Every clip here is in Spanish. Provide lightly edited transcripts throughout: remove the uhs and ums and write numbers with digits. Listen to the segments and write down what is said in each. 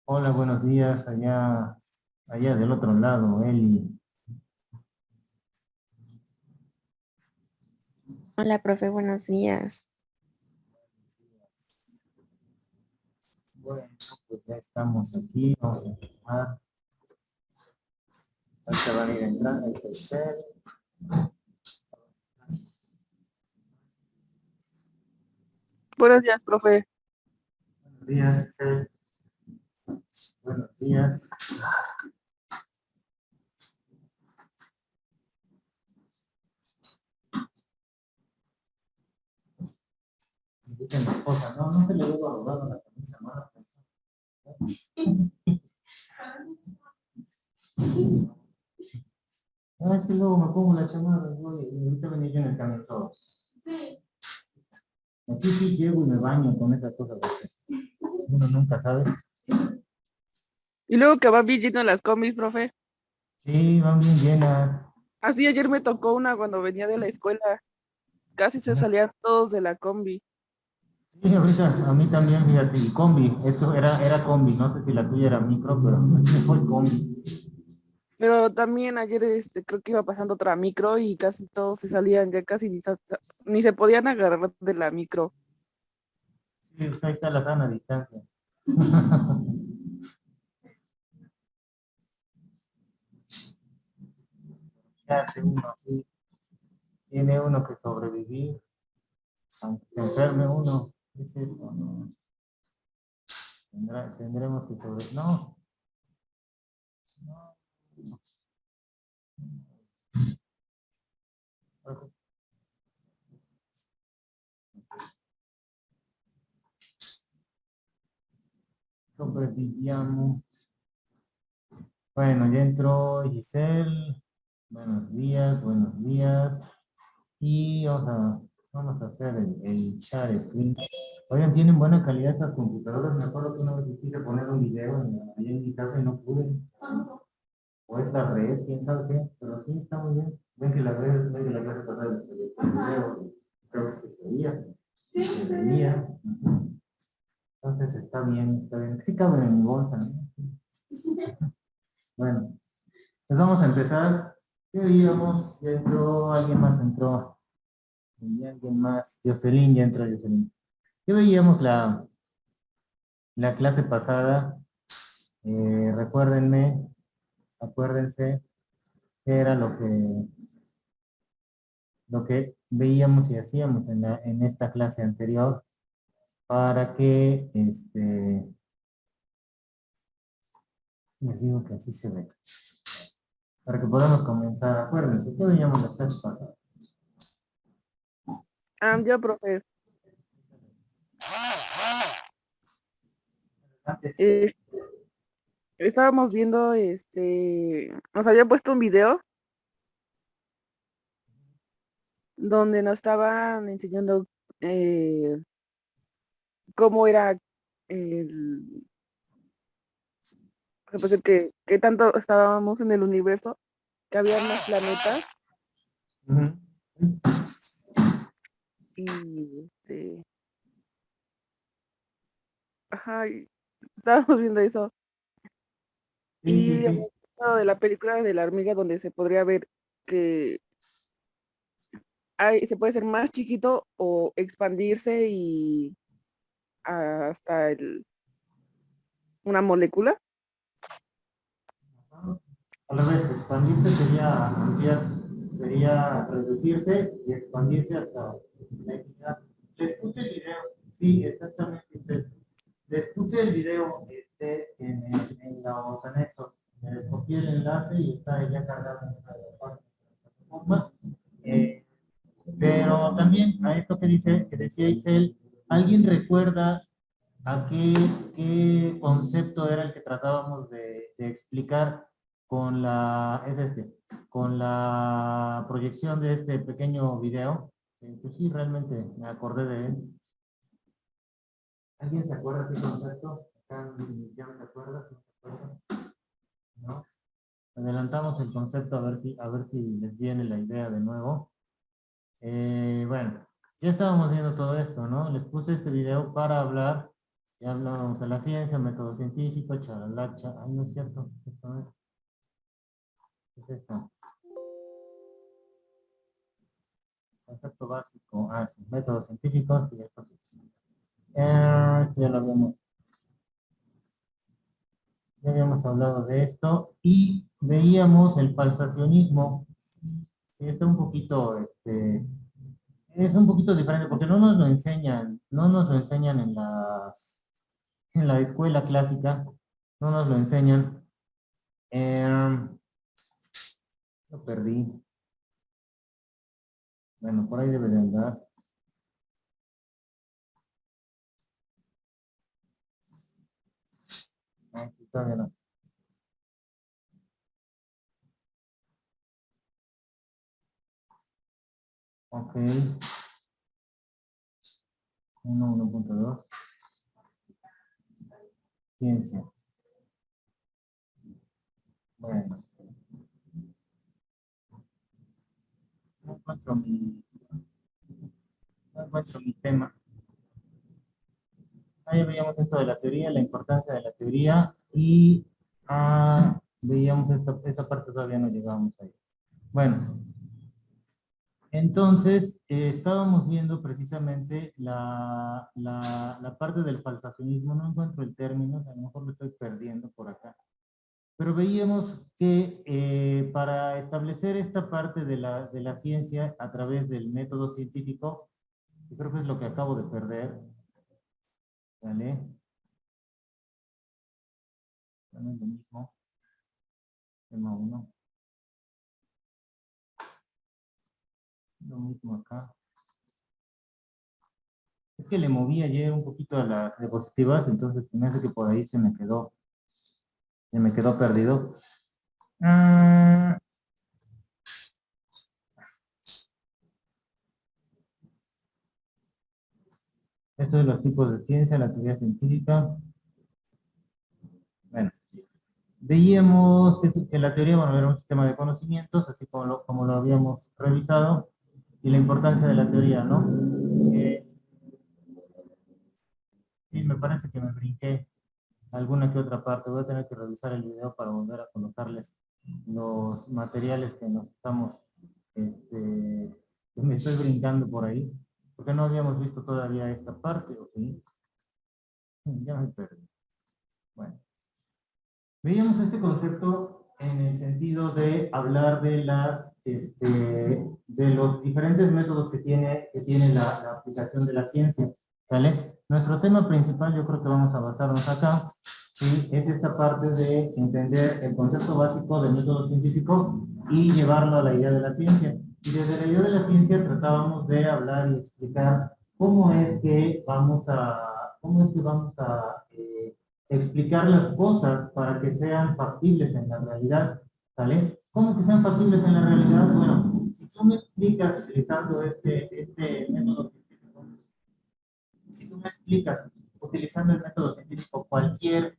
Hola, buenos días, allá del otro lado, Eli. Hola, profe, buenos días. Bueno, pues ya estamos aquí, vamos a empezar. Ahorita van a ir entrando el tercer. Buenos días, profe. Buenos días, Cel. Buenos días. Indiquen las cosas, no se le debo arrugado la camisa, ¿no? Ah, es que luego me pongo la chamarra y ahorita venía yo en el camión todo. Aquí sí llego y me baño con esas cosas, porque uno nunca sabe. Y luego que van bien llenas las combis, profe. Sí, van bien llenas. Así ayer me tocó una cuando venía de la escuela. Casi se salían todos de la combi. Sí, ahorita a mí también, fíjate, y combi, eso era combi, no sé si la tuya era micro, pero aquí fue combi. Pero también ayer creo que iba pasando otra micro y casi todos se salían, ya casi ni se podían agarrar de la micro. Sí, pues ahí está la sana distancia. ¿Qué hace uno así? Tiene uno que sobrevivir, aunque se enferme uno. ¿Qué es esto? No. Tendremos que sobrevivir. No, no. Sobrevivíamos. Bueno, ya entró Giselle. Buenos días, buenos días. Y vamos a hacer el share screen. Oigan, tienen buena calidad estas computadoras. Me acuerdo que una vez quise poner un video ahí en mi casa y no pude. O es la red, quién sabe qué. Pero sí, está muy bien. Ven que la clase pasada el video, creo que se veía. Se veía. Ujú. Entonces está bien, está bien. Sí cabe en mi bolsa, ¿no? Bueno, pues vamos a empezar. ¿Qué veíamos? Ya entró, alguien más entró. Y alguien más. Jocelyn, ya entró Jocelyn. ¿Qué veíamos la clase pasada? Recuérdenme, acuérdense, qué era lo que veíamos y hacíamos en esta clase anterior para que, les digo que así se ve, para que podamos comenzar. Acuérdense, ¿qué veíamos la clase pasada? Ya, profe. Antes, Eh, Estábamos viendo, nos había puesto un video donde nos estaban enseñando cómo era el, pues que tanto estábamos en el universo, que había más planetas ujú. y ajá, y estábamos viendo eso. Sí, sí, Y sí. hablando de la película de la hormiga donde se podría ver que se puede ser más chiquito o expandirse y hasta una molécula. Al revés, expandirse sería ampliar, sería reducirse y expandirse hasta la equidad. Les puse el video, sí, exactamente. Les puse el video en los anexos. Les copié el enlace y está ya cargado en esa plataforma. Eh, pero también a esto que decía Itzel, ¿alguien recuerda a qué concepto era el que tratábamos de explicar con la proyección de este pequeño video? Pues sí, realmente me acordé de él. ¿Alguien se acuerda de qué concepto? ¿Ya me acuerdas? ¿No se acuerdan? ¿No? Adelantamos el concepto a ver si les viene la idea de nuevo. Bueno, ya estábamos viendo todo esto, ¿no? Les puse este video para hablar Ya hablábamos de la ciencia, método científico, charalacha. Ay, no es cierto. Esto no es. ¿Qué es esto? Concepto básico. Ah, sí. Métodos científicos y esto sí. Ya lo habíamos. Ya habíamos hablado de esto. Y veíamos el falsacionismo. Está un poquito, es un poquito diferente porque no nos lo enseñan, no nos lo enseñan en la escuela clásica, no nos lo enseñan. Lo perdí. Bueno, por ahí debe de andar. Aquí todavía no. Ok. 1.2. Ciencia. Bueno, no encuentro mi tema. Ahí veíamos esto de la teoría, la importancia de la teoría y veíamos esta parte todavía no llegábamos ahí. Bueno, entonces estábamos viendo precisamente la parte del falsacionismo, no encuentro el término, a lo mejor lo estoy perdiendo por acá. Pero veíamos que para establecer esta parte de la ciencia a través del método científico, yo creo que es lo que acabo de perder, ¿vale? Ya no es lo mismo, tema 1, lo mismo acá. Es que le moví ayer un poquito a las diapositivas, entonces se me hace que por ahí se me quedó perdido. Esto de los tipos de ciencia, la teoría científica. Bueno, veíamos que la teoría, bueno, era un sistema de conocimientos, así como lo habíamos revisado, y la importancia de la teoría, ¿no? Sí, me parece que me brinqué alguna que otra parte. Voy a tener que revisar el video para volver a colocarles los materiales que nos estamos, que me estoy brincando por ahí, porque no habíamos visto todavía esta parte, ¿o sí? Ya me perdí. Bueno. Veíamos este concepto en el sentido de hablar de de los diferentes métodos que tiene la aplicación de la ciencia, ¿vale? Nuestro tema principal, yo creo que vamos a basarnos acá, ¿sí? Es esta parte de entender el concepto básico del método científico y llevarlo a la idea de la ciencia. Y desde la idea de la ciencia tratábamos de hablar y explicar cómo es que vamos a explicar las cosas para que sean factibles en la realidad, ¿vale? ¿Cómo que sean factibles en la realidad? Bueno, si tú me explicas utilizando este método científico, si tú me explicas utilizando el método científico cualquier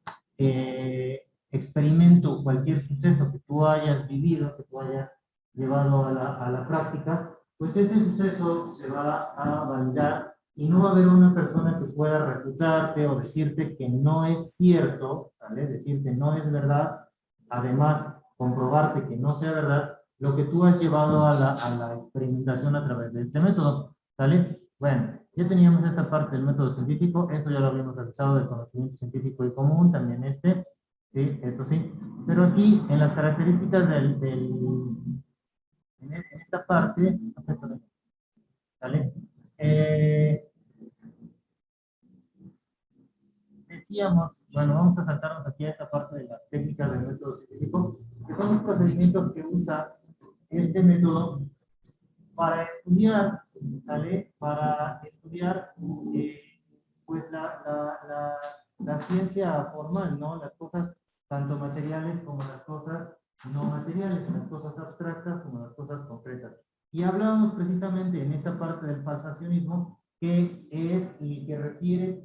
experimento, cualquier suceso que tú hayas vivido, que tú hayas llevado a la práctica, pues ese suceso se va a validar y no va a haber una persona que pueda refutarte o decirte que no es cierto, ¿vale? Decirte no es verdad, además comprobarte que no sea verdad lo que tú has llevado a la experimentación a través de este método, ¿vale? Bueno, ya teníamos esta parte del método científico, esto ya lo habíamos realizado del conocimiento científico y común, también sí, esto sí, pero aquí en las características en esta parte, ¿vale? Decíamos, bueno, vamos a saltarnos aquí a esta parte de las técnicas del método científico, que son los procedimientos que usa este método para estudiar, ¿vale? Para estudiar, pues, la ciencia formal, ¿no? Las cosas tanto materiales como las cosas no materiales, las cosas abstractas como las cosas concretas. Y hablábamos precisamente en esta parte del falsacionismo que es el que refiere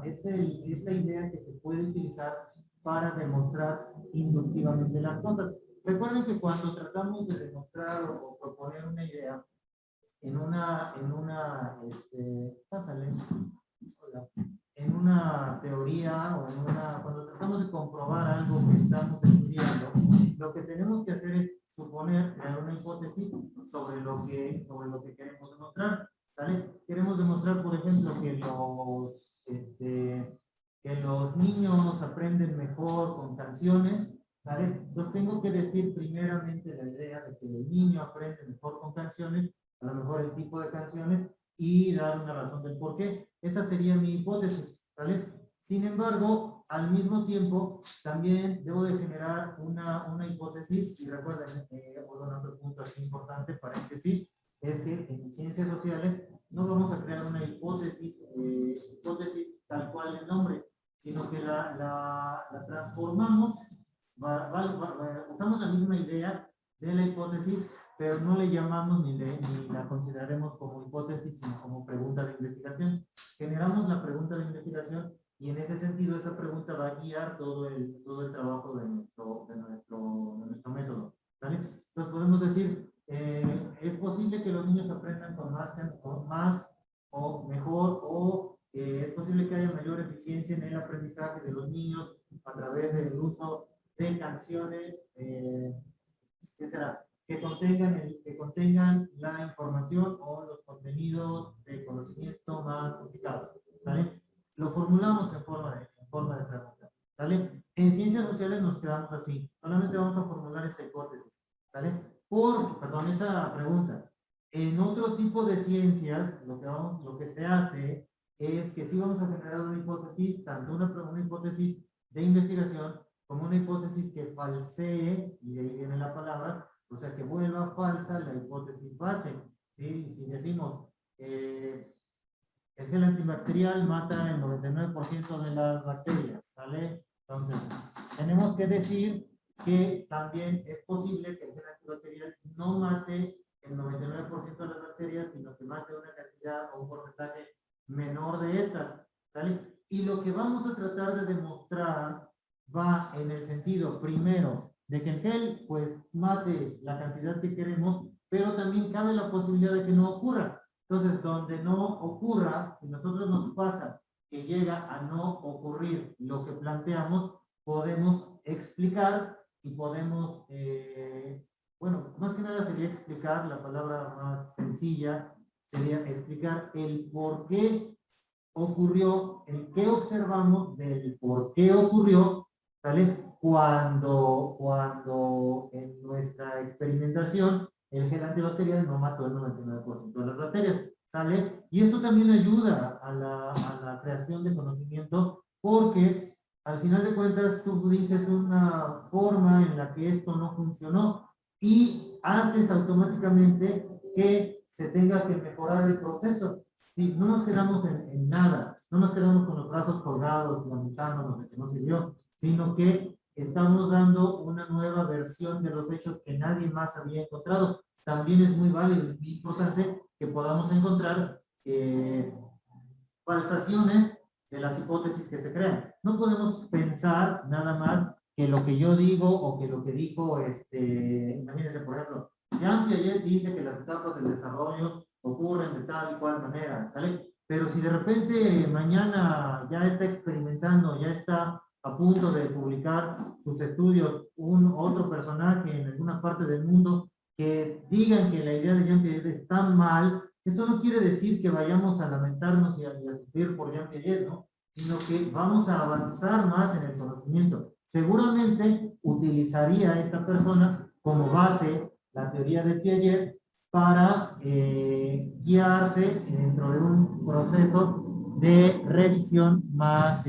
es la idea que se puede utilizar para demostrar inductivamente las cosas. Recuerden que cuando tratamos de demostrar o proponer una idea pásale, hola, en una teoría o cuando tratamos de comprobar algo que estamos estudiando, lo que tenemos que hacer es suponer, crear una hipótesis sobre lo que queremos demostrar, ¿vale? Queremos demostrar, por ejemplo, que los niños aprenden mejor con canciones, ¿vale? Entonces tengo que decir primeramente la idea de que el niño aprende mejor con canciones, a lo mejor el tipo de canciones, y dar una razón del por qué. Esa sería mi hipótesis, ¿vale? Sin embargo, al mismo tiempo, también debo de generar una hipótesis, y recuerden, otro punto aquí importante, paréntesis, es que en ciencias sociales no vamos a crear una hipótesis tal cual el nombre, sino que la transformamos, usamos la misma idea de la hipótesis, pero no le llamamos ni la consideraremos como hipótesis, sino como pregunta de investigación. Generamos la pregunta de investigación y en ese sentido esa pregunta va a guiar todo el trabajo de nuestro método, ¿vale? Entonces podemos decir, es posible que los niños aprendan con más o mejor, o es posible que haya mayor eficiencia en el aprendizaje de los niños a través del uso de canciones, ¿qué será? Que contengan la información o los contenidos de conocimiento más complicados, ¿vale? Lo formulamos en forma de pregunta, ¿vale? En ciencias sociales nos quedamos así, solamente vamos a formular esa hipótesis, ¿vale? Esa pregunta. En otro tipo de ciencias, lo que se hace es que sí vamos a generar una hipótesis, tanto una hipótesis de investigación como una hipótesis que falsee, y de ahí viene la palabra, o sea, que vuelva falsa la hipótesis base, ¿sí? Si decimos, el gel antibacterial mata el 99% de las bacterias, ¿sale? Entonces, tenemos que decir que también es posible que el gel antibacterial no mate el 99% de las bacterias, sino que mate una cantidad o un porcentaje menor de estas, ¿sale? Y lo que vamos a tratar de demostrar va en el sentido, primero, de que el gel, pues, mate la cantidad que queremos, pero también cabe la posibilidad de que no ocurra. Entonces, donde no ocurra, si nosotros nos pasa que llega a no ocurrir lo que planteamos, podemos explicar y podemos, bueno, más que nada sería explicar, la palabra más sencilla sería explicar el por qué ocurrió, el qué observamos del por qué ocurrió, ¿sale? Cuando en nuestra experimentación el gel antibacterial no mató el 99% de las bacterias, ¿sale? Y esto también ayuda a la creación de conocimiento, porque al final de cuentas tú dices una forma en la que esto no funcionó y haces automáticamente que se tenga que mejorar el proceso. Sí, no nos quedamos en nada, no nos quedamos con los brazos colgados, lamentándonos de que no sirvió, sino que estamos dando una nueva versión de los hechos que nadie más había encontrado. También es muy válido y muy importante que podamos encontrar falsaciones de las hipótesis que se crean. No podemos pensar nada más que lo que yo digo o que lo que dijo, imagínense, por ejemplo, Jean Piaget dice que las etapas del desarrollo ocurren de tal y cual manera, ¿sale? Pero si de repente mañana ya está experimentando, ya está a punto de publicar sus estudios, otro personaje en alguna parte del mundo que digan que la idea de Jean Piaget está mal, esto no quiere decir que vayamos a lamentarnos y a sufrir por Jean Piaget, ¿no? Sino que vamos a avanzar más en el conocimiento. Seguramente utilizaría esta persona como base la teoría de Piaget para guiarse dentro de un proceso de revisión más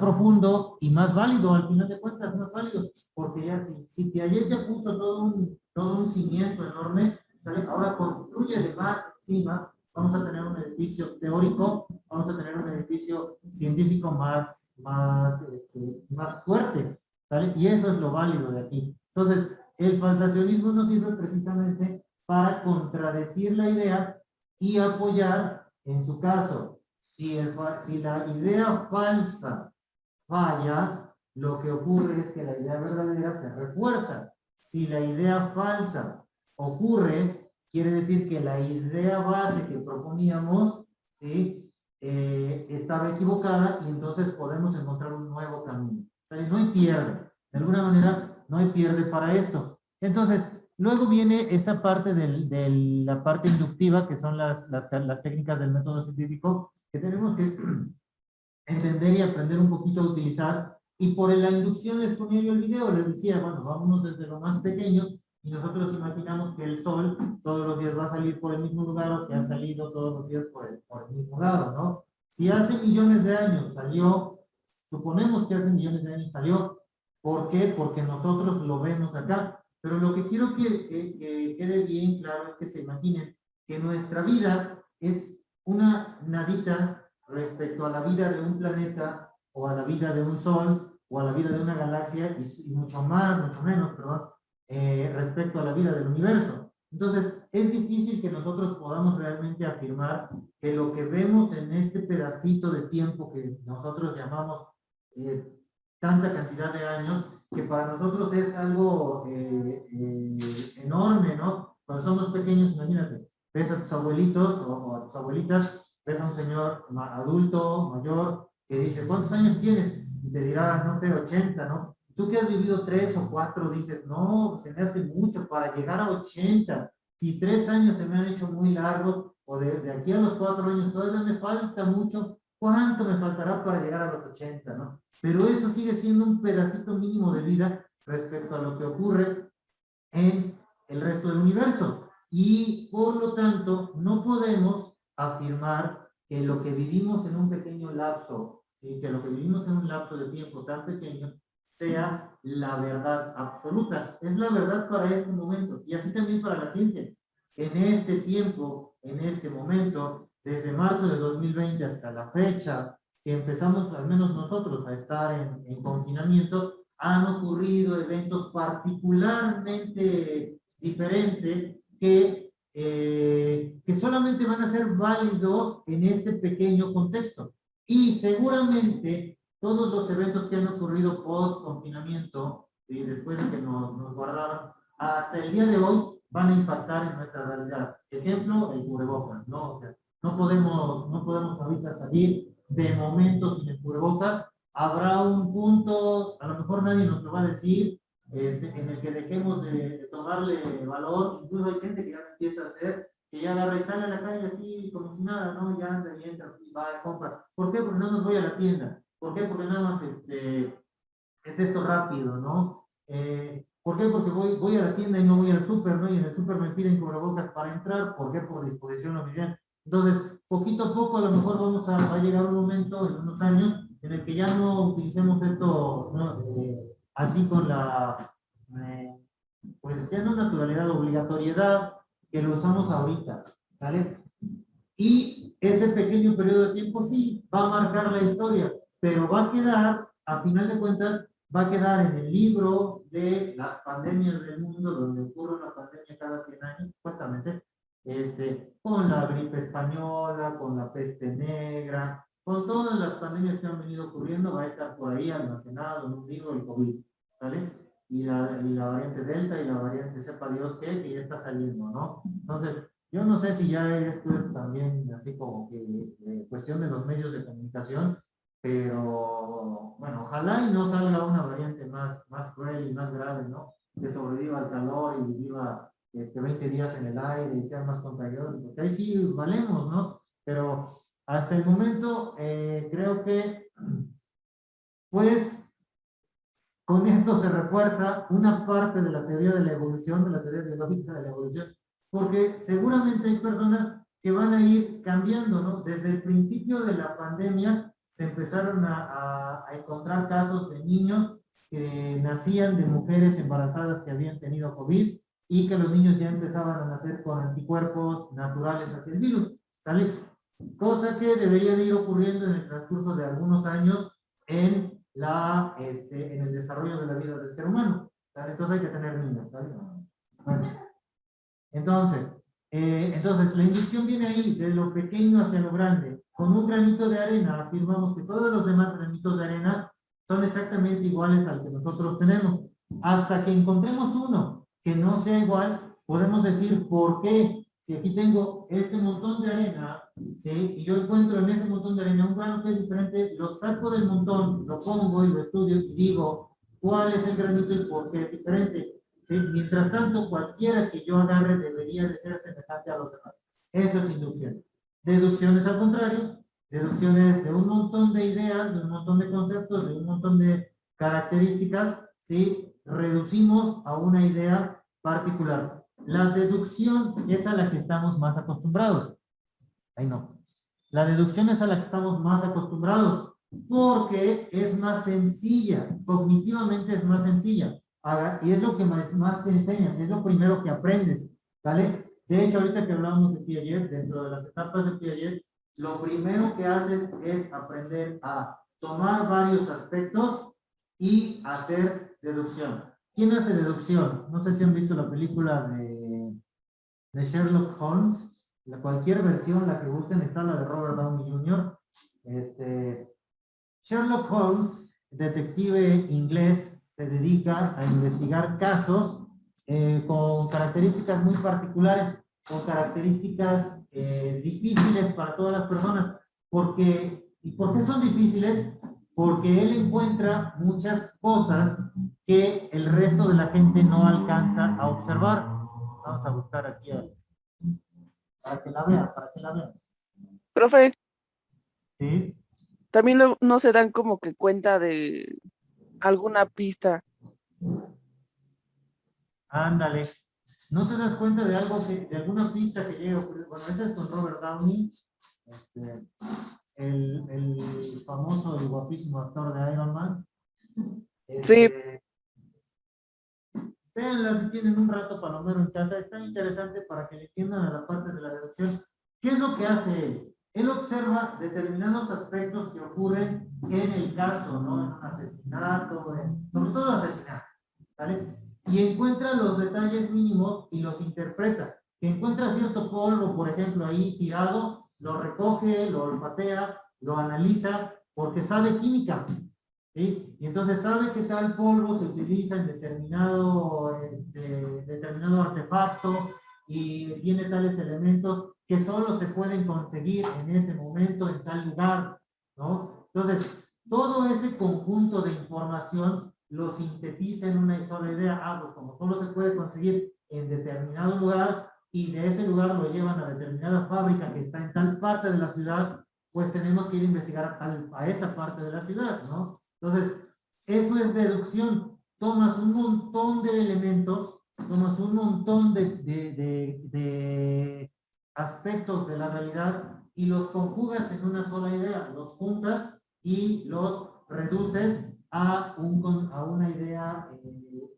profundo y más válido, al final de cuentas, más válido, porque ya si Piaget ya puso todo un cimiento enorme, ¿sale? Ahora construye más encima, vamos a tener un edificio teórico, vamos a tener un edificio científico más fuerte, ¿sale? Y eso es lo válido de aquí. Entonces, el falsacionismo nos sirve precisamente para contradecir la idea y apoyar, en su caso, si la idea falsa falla, lo que ocurre es que la idea verdadera se refuerza. Si la idea falsa ocurre, quiere decir que la idea base que proponíamos, ¿sí?, estaba equivocada y entonces podemos encontrar un nuevo camino. ¿Sale? No hay pierde. De alguna manera, no hay pierde para esto. Entonces, luego viene esta parte de la parte inductiva, que son las técnicas del método científico, que tenemos que entender y aprender un poquito a utilizar. Y por la inducción les ponía yo el video, les decía, bueno, vámonos desde lo más pequeño y nosotros imaginamos que el sol todos los días va a salir por el mismo lugar o que ha salido todos los días por el mismo lado, ¿no? Si hace millones de años salió, suponemos que hace millones de años salió, ¿por qué? Porque nosotros lo vemos acá. Pero lo que quiero que quede bien claro es que se imaginen que nuestra vida es una nadita respecto a la vida de un planeta o a la vida de un sol o a la vida de una galaxia y mucho menos, perdón, respecto a la vida del universo. Entonces, es difícil que nosotros podamos realmente afirmar que lo que vemos en este pedacito de tiempo que nosotros llamamos tanta cantidad de años, que para nosotros es algo enorme, ¿no? Cuando somos pequeños, imagínate, ves a tus abuelitos o a tus abuelitas, ves a un señor adulto, mayor, que dice, ¿cuántos años tienes? Y te dirá, no sé, 80, ¿no? Tú que has vivido 3 o 4, dices, no, se me hace mucho para llegar a 80. Si 3 años se me han hecho muy largos, o de aquí a los 4 años todavía me falta mucho, ¿cuánto me faltará para llegar a los 80, ¿no? Pero eso sigue siendo un pedacito mínimo de vida respecto a lo que ocurre en el resto del universo. Y por lo tanto, no podemos afirmar que lo que vivimos en un pequeño lapso, ¿sí? Que lo que vivimos en un lapso de tiempo tan pequeño, sea la verdad absoluta. Es la verdad para este momento y así también para la ciencia. En este tiempo, en este momento, desde marzo de 2020 hasta la fecha que empezamos, al menos nosotros, a estar en confinamiento, han ocurrido eventos particularmente diferentes que solamente van a ser válidos en este pequeño contexto. Y seguramente todos los eventos que han ocurrido post-confinamiento y después de que nos guardaron, hasta el día de hoy van a impactar en nuestra realidad. Ejemplo, el cubrebocas, ¿no? O sea, no podemos ahorita salir de momento sin el cubrebocas. Habrá un punto, a lo mejor nadie nos lo va a decir, en el que dejemos de tomarle valor. Incluso hay gente que ya empieza a hacer, que ya agarra y sale a la calle así como si nada, ¿no? Ya anda y entra y va a comprar. ¿Por qué? Porque no nos voy a la tienda. ¿Por qué? Porque nada más es esto rápido, ¿no? ¿Por qué? Porque voy a la tienda y no voy al súper, ¿no? Y en el súper me piden cubrebocas para entrar. ¿Por qué? Por disposición oficial. Entonces, poquito a poco a lo mejor va a llegar un momento en unos años en el que ya no utilicemos esto, ¿no? Así con pues ya no naturalidad, obligatoriedad, que lo usamos ahorita, ¿vale? Y ese pequeño periodo de tiempo sí va a marcar la historia, pero va a quedar, a final de cuentas, va a quedar en el libro de las pandemias del mundo, donde ocurre una pandemia cada 100 años, supuestamente, con la gripe española, con la peste negra, con todas las pandemias que han venido ocurriendo, va a estar por ahí almacenado en un libro el COVID, ¿vale? Y la variante Delta y la variante sepa Dios que ya está saliendo, ¿no? Entonces, yo no sé si ya es también así como que cuestión de los medios de comunicación, pero bueno, ojalá y no salga una variante más cruel y más grave, ¿no? Que sobreviva al calor y viva 20 días en el aire y sea más contagioso, porque ahí sí valemos, ¿no? Pero hasta el momento creo que pues con esto se refuerza una parte de la teoría de la evolución, de la teoría biológica de la evolución, porque seguramente hay personas que van a ir cambiando, ¿no? Desde el principio de la pandemia se empezaron a encontrar casos de niños que nacían de mujeres embarazadas que habían tenido COVID y que los niños ya empezaban a nacer con anticuerpos naturales hacia el virus, ¿sale? Cosa que debería de ir ocurriendo en el transcurso de algunos años en el desarrollo de la vida del ser humano, ¿vale? Entonces hay que tener niños, ¿vale? Bueno, entonces la inducción viene ahí, de lo pequeño hacia lo grande. Con un granito de arena afirmamos que todos los demás granitos de arena son exactamente iguales al que nosotros tenemos. Hasta que encontremos uno que no sea igual, podemos decir por qué si aquí tengo este montón de arena, ¿sí? Y yo encuentro en ese montón de arena un grano que es diferente, lo saco del montón, lo pongo y lo estudio y digo cuál es el granito y por qué es diferente. ¿Sí? Mientras tanto, cualquiera que yo agarre debería de ser semejante a los demás. Eso es inducción. Deducción es al contrario. Deducción es de un montón de ideas, de un montón de conceptos, de un montón de características, ¿sí? Reducimos a una idea particular. La deducción es a la que estamos más acostumbrados. Ahí no. La deducción es a la que estamos más acostumbrados porque es más sencilla, cognitivamente es más sencilla. Y es lo que más te enseñan, es lo primero que aprendes, ¿vale? De hecho, ahorita que hablábamos de Piaget, dentro de las etapas de Piaget, lo primero que haces es aprender a tomar varios aspectos y hacer deducción. ¿Quién hace deducción? No sé si han visto la película de Sherlock Holmes. Cualquier versión, la que gusten, está la de Robert Downey Jr. Sherlock Holmes, detective inglés, se dedica a investigar casos con características muy particulares, con características difíciles para todas las personas. ¿Y por qué son difíciles? Porque él encuentra muchas cosas que el resto de la gente no alcanza a observar. Vamos a buscar aquí para que la vean, para que la vean. Profe, ¿Sí? también no se dan como que cuenta de alguna pista. Ándale. ¿No te das cuenta de algo de alguna pista que llega? Bueno, ese es con Robert Downey, el famoso y guapísimo actor de Iron Man. Sí, Véanla si tienen un rato palomero en casa, es tan interesante para que le entiendan a la parte de la deducción. ¿Qué es lo que hace él? Él observa determinados aspectos que ocurren en el caso, ¿no? En un asesinato, sobre todo asesinato, ¿vale? Y encuentra los detalles mínimos y los interpreta. Que encuentra cierto polvo, por ejemplo, ahí tirado, lo recoge, lo olfatea, lo analiza, porque sabe química, ¿sí? Y entonces sabe que tal polvo se utiliza en determinado artefacto y tiene tales elementos que solo se pueden conseguir en ese momento, en tal lugar, ¿no? Entonces, todo ese conjunto de información lo sintetiza en una sola idea. Pues como solo se puede conseguir en determinado lugar y de ese lugar lo llevan a determinada fábrica que está en tal parte de la ciudad, pues tenemos que ir a investigar a esa parte de la ciudad, ¿no? Entonces, eso es deducción. Tomas un montón de elementos, tomas un montón de aspectos de la realidad y los conjugas en una sola idea, los juntas y los reduces a una idea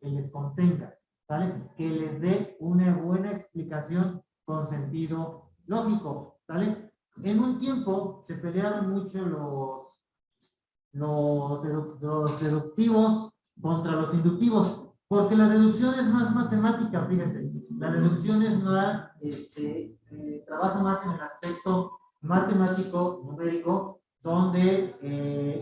que les contenga, ¿sale? Que les dé una buena explicación con sentido lógico, ¿sale? En un tiempo se pelearon mucho los deductivos contra los inductivos, porque la deducción es más matemática, fíjense, la deducción es más, trabaja más en el aspecto matemático, numérico, donde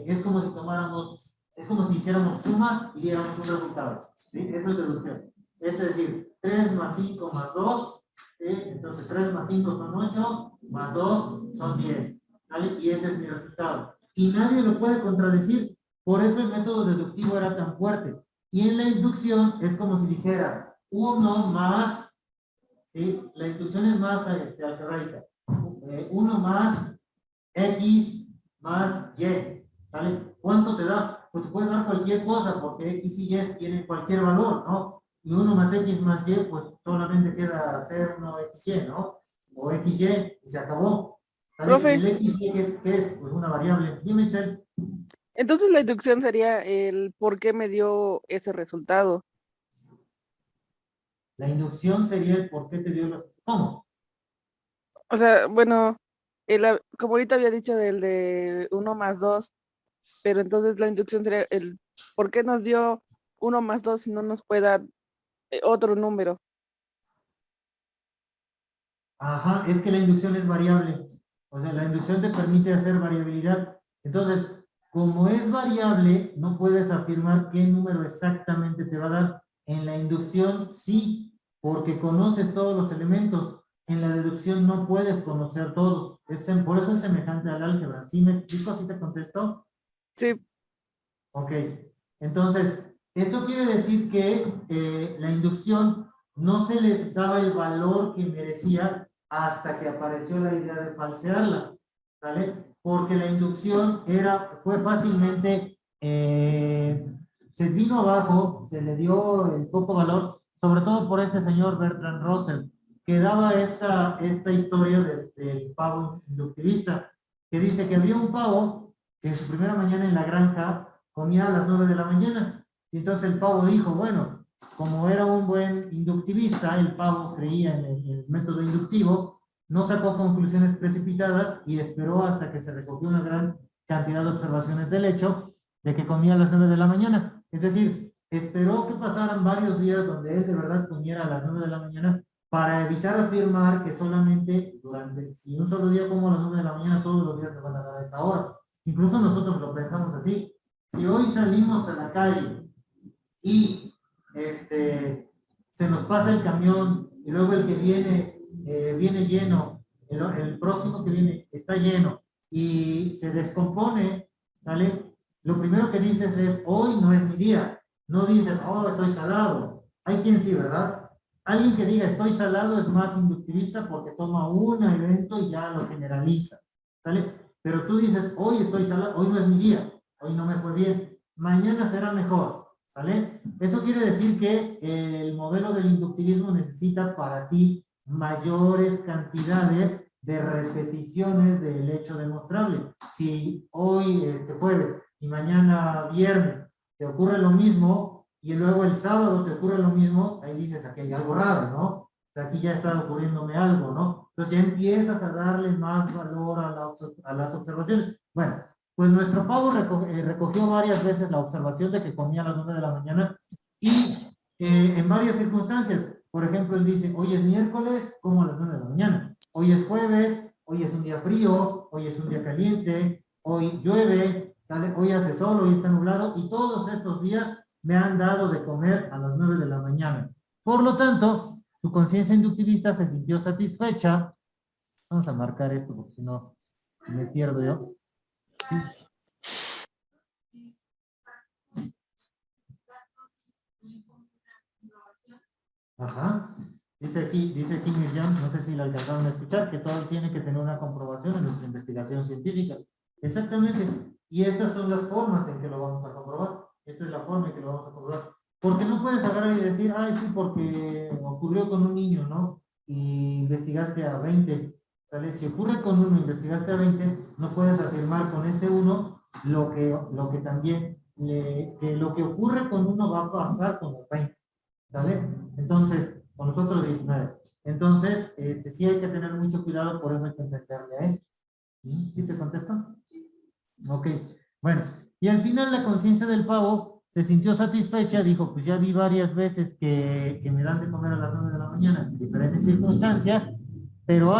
es como si hiciéramos sumas y diéramos un resultado, ¿sí? Eso es deducción. Es decir, 3 más 5 más 2, entonces 3 más 5 son 8, más 2 son 10, ¿vale? Y ese es mi resultado. Y nadie lo puede contradecir, por eso el método deductivo era tan fuerte. Y en la inducción es como si dijera 1 más, ¿sí? La inducción es más algebraica. 1 más X más Y, ¿vale? ¿Cuánto te da? Pues puede dar cualquier cosa, porque X y Y tienen cualquier valor, ¿no? Y 1 más X más Y, pues solamente queda hacer 1XY, ¿no? O XY, y se acabó. ¿Sale? profe, ¿El XY qué es? Pues una variable. Dime, Chel. entonces la inducción sería el por qué me dio ese resultado. La inducción sería el por qué te dio la... ¿Cómo? O sea, bueno, como ahorita había dicho del de 1 más 2, pero entonces la inducción sería el por qué nos dio 1 más 2 si no nos puede dar otro número. Ajá, es que la inducción es variable. O sea, la inducción te permite hacer variabilidad. Entonces, como es variable, no puedes afirmar qué número exactamente te va a dar. En la inducción sí, porque conoces todos los elementos. en la deducción no puedes conocer todos. Por eso es semejante al álgebra. ¿Sí me explico? ¿Sí te contesto? Sí, Ok. Entonces, esto quiere decir que la inducción no se le daba el valor que merecía hasta que apareció la idea de falsearla, ¿vale? Porque la inducción fue fácilmente, se vino abajo, se le dio el poco valor, sobre todo por este señor Bertrand Russell, que daba esta historia del pavo inductivista, que dice que había un pavo que en su primera mañana en la granja comía a las 9 de la mañana. Y entonces el pavo dijo, bueno, como era un buen inductivista, el pavo creía en el método inductivo, no sacó conclusiones precipitadas y esperó hasta que se recogió una gran cantidad de observaciones del hecho de que comía a las 9 de la mañana. Es decir, esperó que pasaran varios días donde él de verdad comiera a las 9 de la mañana para evitar afirmar que solamente si un solo día como a las 9 de la mañana, todos los días me van a dar a esa hora. Incluso nosotros lo pensamos así. Si hoy salimos a la calle y se nos pasa el camión y luego el que viene lleno, el próximo que viene está lleno y se descompone, ¿vale? Lo primero que dices es, hoy no es mi día. No dices, oh, estoy salado. Hay quien sí, ¿verdad? Alguien que diga estoy salado es más inductivista porque toma un evento y ya lo generaliza, ¿sale? Pero tú dices, hoy estoy salado, hoy no es mi día, hoy no me fue bien, mañana será mejor, ¿vale? Eso quiere decir que el modelo del inductivismo necesita para ti mayores cantidades de repeticiones del hecho demostrable. Si hoy, jueves, y mañana viernes te ocurre lo mismo, y luego el sábado te ocurre lo mismo, ahí dices, aquí hay algo raro, ¿no? O sea, aquí ya está ocurriéndome algo, ¿no? Entonces ya empiezas a darle más valor a las observaciones. Bueno, pues nuestro pavo recogió varias veces la observación de que comía a las 9 de la mañana y en varias circunstancias. Por ejemplo, él dice, hoy es miércoles, como a las 9 de la mañana. Hoy es jueves, hoy es un día frío, hoy es un día caliente, hoy llueve, ¿vale? Hoy hace sol, hoy está nublado y todos estos días me han dado de comer a las 9 de la mañana. Por lo tanto, su conciencia inductivista se sintió satisfecha. Vamos a marcar esto porque si no me pierdo yo. ¿Sí? Ajá. Dice aquí Miriam, no sé si la alcanzaron a escuchar, que todo tiene que tener una comprobación en nuestra investigación científica. Exactamente. Y estas son las formas en que lo vamos a comprobar. Esta es la forma en que lo vamos a comprobar. Porque no puedes agarrar y decir, ay, sí, porque ocurrió con un niño, ¿no? Y investigaste a 20. ¿Vale? Si ocurre con uno, investigaste a 20, no puedes afirmar con ese uno lo que también, que lo que ocurre con uno va a pasar con los 20. ¿Vale? Entonces, con nosotros 19. Entonces, sí hay que tener mucho cuidado, por eso hay que entenderle a esto. ¿Sí te contesto? Ok. Bueno, y al final la conciencia del pavo se sintió satisfecha, dijo, pues ya vi varias veces que me dan de comer a las 9 de la mañana en diferentes circunstancias, pero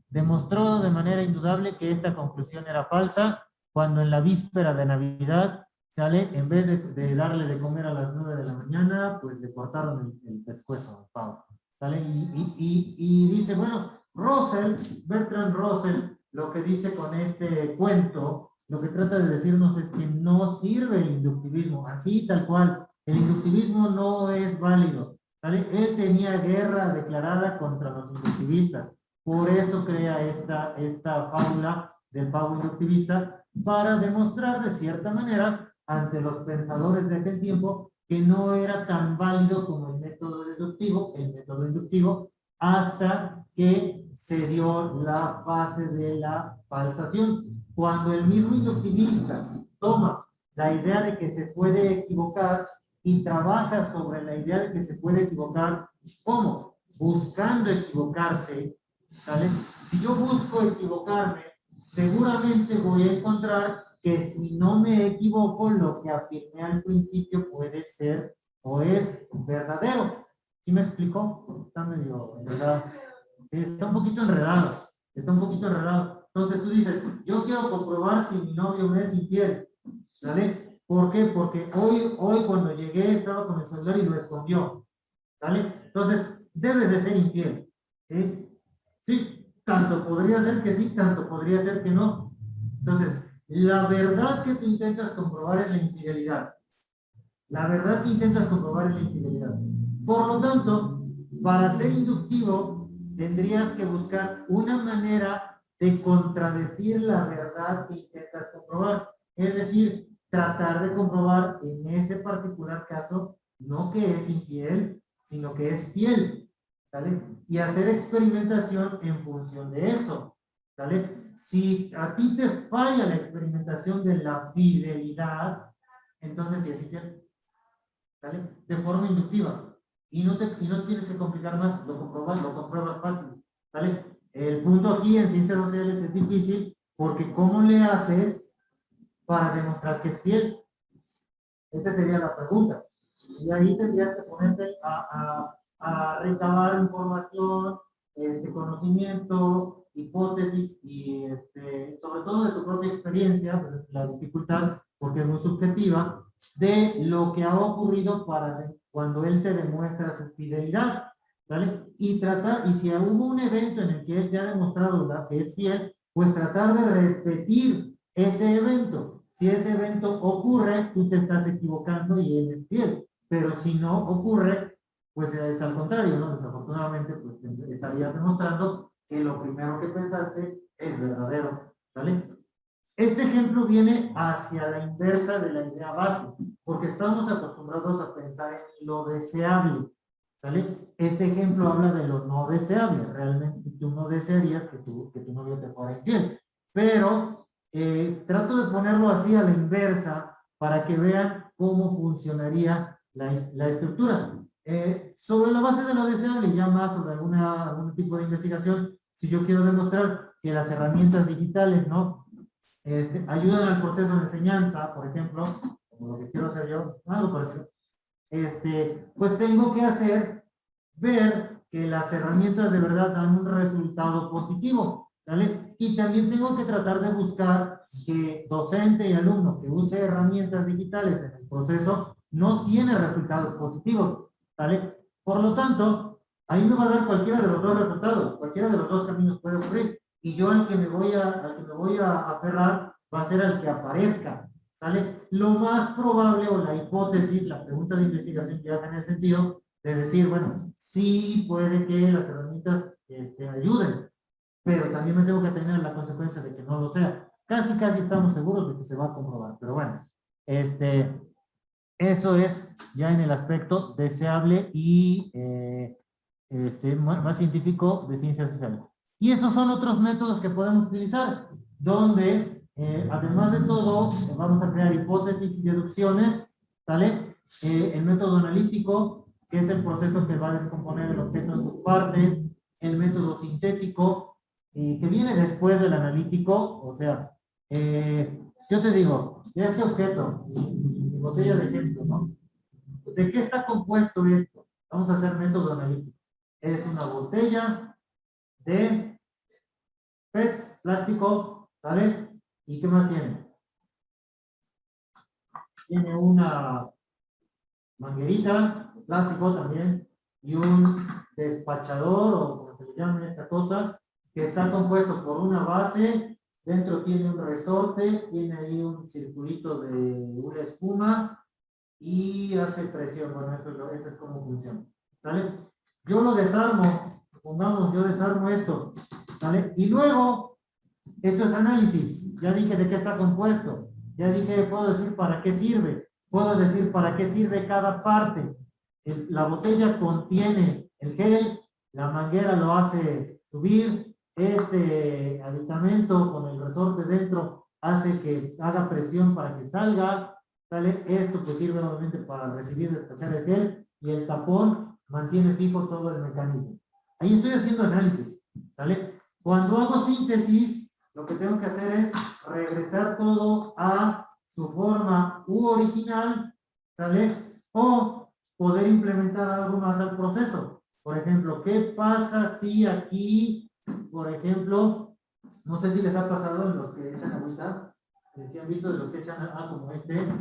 demostró de manera indudable que esta conclusión era falsa, cuando en la víspera de Navidad sale, en vez de darle de comer a las 9 de la mañana, pues le cortaron el pescuezo al pavo. ¿Sale? Y dice, bueno, Bertrand Russell, lo que dice con este cuento, lo que trata de decirnos es que no sirve el inductivismo, así tal cual. El inductivismo no es válido. ¿Sale? Él tenía guerra declarada contra los inductivistas. Por eso crea esta fábula del pavo inductivista para demostrar de cierta manera ante los pensadores de aquel tiempo que no era tan válido como el método inductivo, hasta que se dio la fase de la falsación. Cuando el mismo inductivista toma la idea de que se puede equivocar y trabaja sobre la idea de que se puede equivocar, ¿cómo? Buscando equivocarse, ¿vale? Si yo busco equivocarme, seguramente voy a encontrar que si no me equivoco, lo que afirmé al principio puede ser o es verdadero. ¿Sí me explicó? Está medio enredado. Sí, está un poquito enredado. Está un poquito enredado. Entonces tú dices, yo quiero comprobar si mi novio me es infiel. ¿Sale? ¿Por qué? Porque hoy cuando llegué estaba con el celular y lo escondió. ¿Sale? Entonces, debes de ser infiel. ¿Sí? Sí, tanto podría ser que sí, tanto podría ser que no. Entonces, la verdad que tú intentas comprobar es la infidelidad. La verdad que intentas comprobar es la infidelidad. Por lo tanto, para ser inductivo, tendrías que buscar una manera de contradecir la verdad que intentas comprobar. Es decir, tratar de comprobar en ese particular caso, no que es infiel, sino que es fiel. ¿Sale? Y hacer experimentación en función de eso. ¿Sale? Si a ti te falla la experimentación de la fidelidad, entonces sí es infiel. ¿Sale? De forma inductiva. Y no tienes que complicar más, lo compruebas fácil. ¿Sale? El punto aquí en ciencias sociales es difícil porque ¿cómo le haces para demostrar que es fiel? Esta sería la pregunta. Y ahí tendrías que ponerte a recabar información, conocimiento, hipótesis y sobre todo de tu propia experiencia, pues, la dificultad, porque es muy subjetiva, de lo que ha ocurrido para cuando él te demuestra su fidelidad, ¿sale? Y si hubo un evento en el que él te ha demostrado que es fiel, pues tratar de repetir ese evento. Si ese evento ocurre, tú te estás equivocando y él es fiel. Pero si no ocurre, pues es al contrario, ¿no? Desafortunadamente, pues estarías demostrando que lo primero que pensaste es verdadero, ¿vale? Este ejemplo viene hacia la inversa de la idea base, porque estamos acostumbrados a pensar en lo deseable, ¿sale? Este ejemplo habla de lo no deseable. Realmente tú no desearías que tu novio te fuera infiel, pero trato de ponerlo así a la inversa para que vean cómo funcionaría la estructura. Sobre la base de lo deseable, ya más sobre algún tipo de investigación, si yo quiero demostrar que las herramientas digitales, ¿no? Ayudan al proceso de enseñanza, por ejemplo, como lo que quiero hacer yo, algo parecido, pues tengo que ver que las herramientas de verdad dan un resultado positivo, ¿vale? Y también tengo que tratar de buscar que docente y alumno que use herramientas digitales en el proceso no tiene resultados positivos, ¿vale? Por lo tanto, ahí me va a dar cualquiera de los dos resultados, cualquiera de los dos caminos puede ocurrir, y yo al que me voy a aferrar va a ser al que aparezca, ¿sale? Lo más probable o la hipótesis, la pregunta de investigación que haga en el sentido de decir, bueno, sí puede que las herramientas ayuden, pero también me tengo que tener la consecuencia de que no lo sea. Casi estamos seguros de que se va a comprobar, pero bueno, eso es ya en el aspecto deseable y más científico de ciencias sociales. Y esos son otros métodos que podemos utilizar, donde además de todo vamos a crear hipótesis y deducciones, ¿sale? El método analítico, que es el proceso que va a descomponer el objeto en sus partes, el método sintético, que viene después del analítico, o sea, yo te digo, este objeto, mi botella de ejemplo, ¿no? ¿De qué está compuesto esto? Vamos a hacer método analítico. Es una botella de PET, plástico, ¿vale? ¿Y qué más tiene? Tiene una manguerita, plástico también, y un despachador, o como se le llama esta cosa, que está compuesto por una base, dentro tiene un resorte, tiene ahí un circulito de una espuma, y hace presión. Bueno, eso es como funciona, ¿vale? Yo lo desarmo, supongamos, yo desarmo esto, ¿vale? Y luego, esto es análisis, ya dije de qué está compuesto, ya dije, puedo decir para qué sirve, puedo decir para qué sirve cada parte. La botella contiene el gel, la manguera lo hace subir, este aditamento con el resorte dentro hace que haga presión para que salga, ¿sale? Esto pues sirve obviamente para recibir y despachar el gel, y el tapón mantiene fijo todo el mecanismo. Ahí estoy haciendo análisis, ¿sale? Cuando hago síntesis, lo que tengo que hacer es regresar todo a su forma original, ¿sale? O poder implementar algo más al proceso. Por ejemplo, ¿qué pasa si aquí, por ejemplo, no sé si les ha pasado en los que echan agüita, si han visto de los que echan como que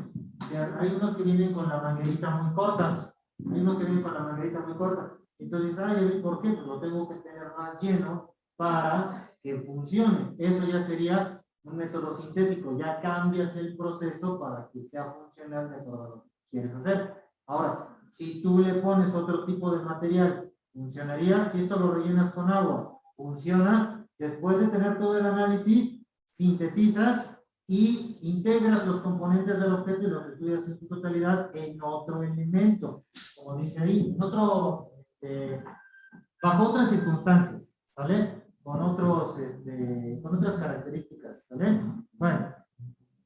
hay unos que vienen con la manguerita muy corta, hay unos que vienen con la manguerita muy corta, entonces, ay, ¿por qué? Pues lo tengo que tener más lleno para que funcione. Eso ya sería un método sintético, ya cambias el proceso para que sea funcional de acuerdo a lo que quieres hacer. Ahora, si tú le pones otro tipo de material, funcionaría. Si esto lo rellenas con agua, funciona. Después de tener todo el análisis, sintetizas y integras los componentes del objeto y los estudias en su totalidad en otro elemento, como dice ahí, bajo otras circunstancias, ¿vale? Con otras características, ¿vale? Bueno,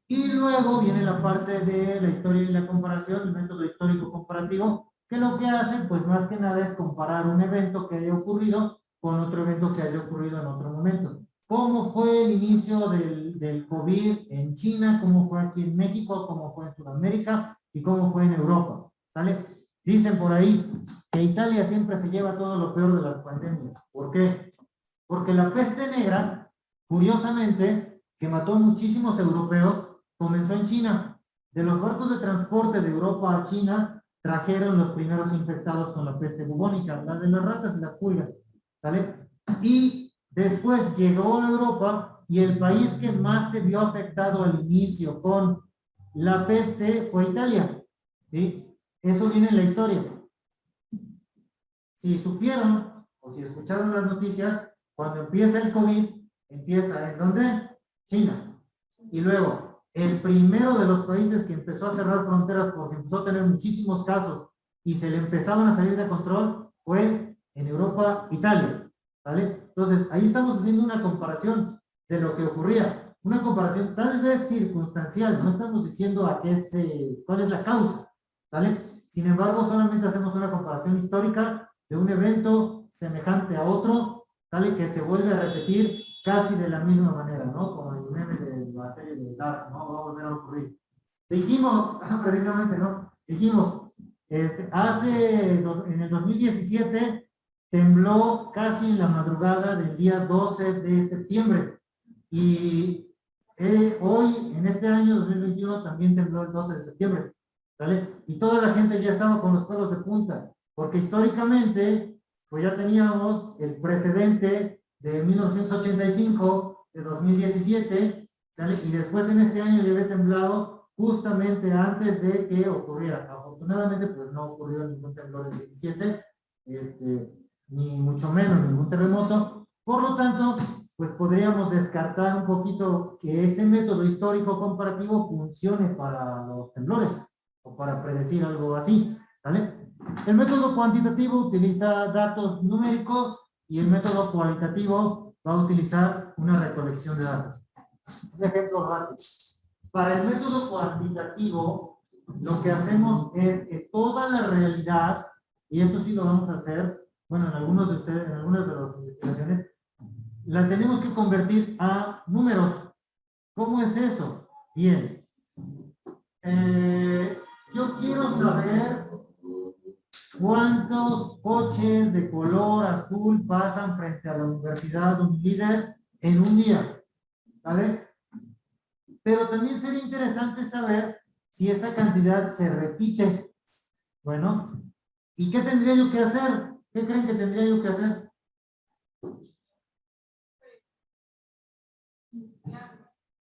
y luego viene la parte de la historia y la comparación, el método histórico comparativo, que lo que hace, pues más que nada es comparar un evento que haya ocurrido con otro evento que haya ocurrido en otro momento. ¿Cómo fue el inicio del COVID en China? ¿Cómo fue aquí en México? ¿Cómo fue en Sudamérica? ¿Y cómo fue en Europa? ¿Sale? Dicen por ahí que Italia siempre se lleva todo lo peor de las pandemias. ¿Por qué? Porque la peste negra, curiosamente, que mató a muchísimos europeos, comenzó en China. De los barcos de transporte de Europa a China, trajeron los primeros infectados con la peste bubónica, la de las ratas y las pulgas, ¿vale? Y después llegó a Europa y el país que más se vio afectado al inicio con la peste fue Italia, ¿sí? Eso viene en la historia. Si supieron o si escucharon las noticias, cuando empieza el COVID, empieza ¿en dónde? China. Y luego, el primero de los países que empezó a cerrar fronteras porque empezó a tener muchísimos casos y se le empezaban a salir de control fue en Europa, Italia. ¿Vale? Entonces, ahí estamos haciendo una comparación de lo que ocurría. Una comparación tal vez circunstancial, no estamos diciendo cuál es la causa. ¿Vale? Sin embargo, solamente hacemos una comparación histórica de un evento semejante a otro, ¿sale? Que se vuelve a repetir casi de la misma manera, ¿no? Como el meme de la serie de Dark, ¿no? Va a volver a ocurrir. Dijimos, precisamente, ¿no? Dijimos, en el 2017 tembló casi en la madrugada del día 12 de septiembre. Y hoy, en este año 2021, también tembló el 12 de septiembre. ¿Vale? Y toda la gente ya estaba con los pelos de punta, porque históricamente, pues ya teníamos el precedente de 1985, de 2017, ¿sale? Y después en este año ya había temblado justamente antes de que ocurriera. Afortunadamente, pues no ocurrió ningún temblor en el 17, ni mucho menos ningún terremoto. Por lo tanto, pues podríamos descartar un poquito que ese método histórico comparativo funcione para los temblores o para predecir algo así, ¿vale? El método cuantitativo utiliza datos numéricos y el método cualitativo va a utilizar una recolección de datos. Un ejemplo rápido. Para el método cuantitativo, lo que hacemos es que toda la realidad, y esto sí lo vamos a hacer, bueno, en algunos de ustedes, en algunas de las investigaciones, la tenemos que convertir a números. ¿Cómo es eso? Bien. Yo quiero saber cuántos coches de color azul pasan frente a la Universidad Unilíder en un día, ¿vale? Pero también sería interesante saber si esa cantidad se repite. Bueno, ¿y qué tendría yo que hacer? ¿Qué creen que tendría yo que hacer?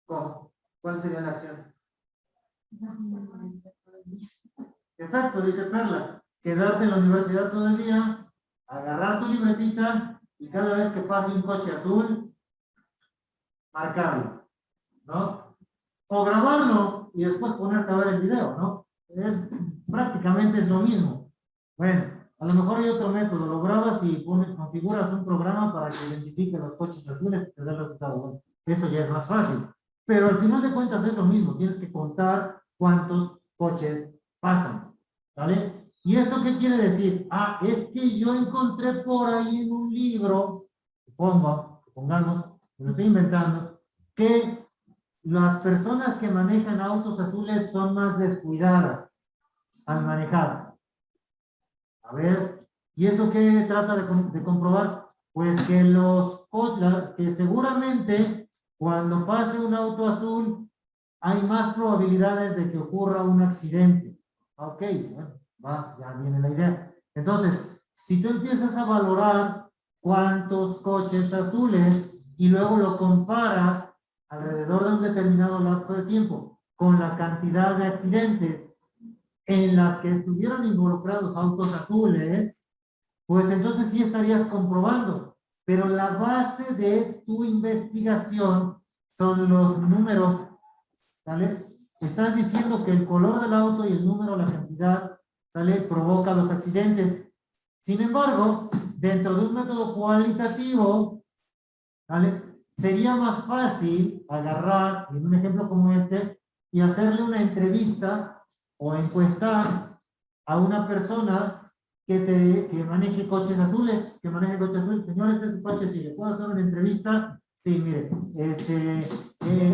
¿Cómo? ¿Cuál sería la acción? Exacto, dice Perla. Quedarte en la universidad todo el día, agarrar tu libretita y cada vez que pase un coche azul, marcarlo, ¿no? O grabarlo y después ponerte a ver el video, ¿no? Prácticamente es lo mismo. Bueno, a lo mejor hay otro método, lo grabas y configuras un programa para que identifique los coches azules y te dé el resultado. Bueno, eso ya es más fácil. Pero al final de cuentas es lo mismo, tienes que contar cuántos coches pasan, ¿vale? ¿Y esto qué quiere decir? Ah, es que yo encontré por ahí en un libro, pongamos, me lo estoy inventando, que las personas que manejan autos azules son más descuidadas al manejar. A ver, ¿y eso qué trata de comprobar? Pues que que seguramente cuando pase un auto azul hay más probabilidades de que ocurra un accidente. Ok, bueno, ya viene la idea. Entonces, si tú empiezas a valorar cuántos coches azules y luego lo comparas alrededor de un determinado lapso de tiempo con la cantidad de accidentes en las que estuvieron involucrados autos azules, pues entonces sí estarías comprobando. Pero la base de tu investigación son los números, ¿vale? Estás diciendo que el color del auto y el número, la cantidad, ¿vale? Provoca los accidentes. Sin embargo, dentro de un método cualitativo, ¿vale? Sería más fácil agarrar, en un ejemplo como este, y hacerle una entrevista o encuestar a una persona que maneje coches azules, Señor, este es un coche, si le puedo hacer una entrevista, sí, mire,